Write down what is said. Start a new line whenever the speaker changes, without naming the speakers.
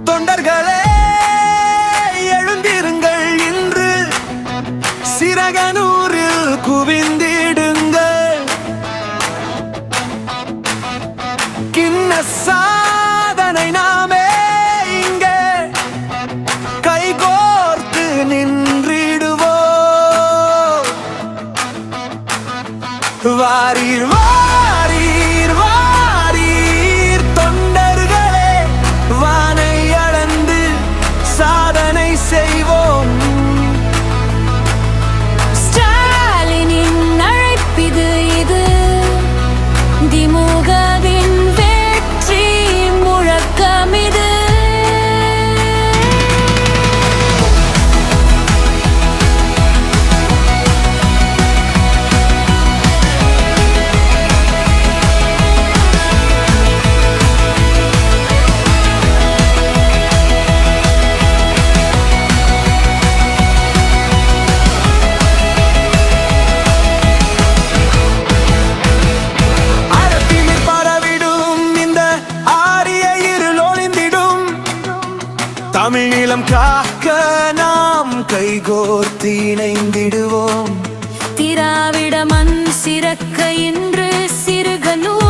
தொண்டர்களே எழுந்திருங்கள், இன்று சிறகனூரில் குவிந்திடுங்கள். கிண்ண சாதனை நாமே இங்கே கைகோர்த்து நின்றிடுவோம். வாரீர் வாரீர் வாரீர் தொண்டர்களே, வானை அளந்து சாதனை செய்வோம்.
ஸ்டாலினின் அழைப்பிது, இது திமுகவின் வெற்றி முழக்கமிது.
தமிழ் நிலம் காக்க நாம் கைகோர்த்து இணைந்திடுவோம்.
திராவிட மண் சிறக்க இன்று சிறுகனூர்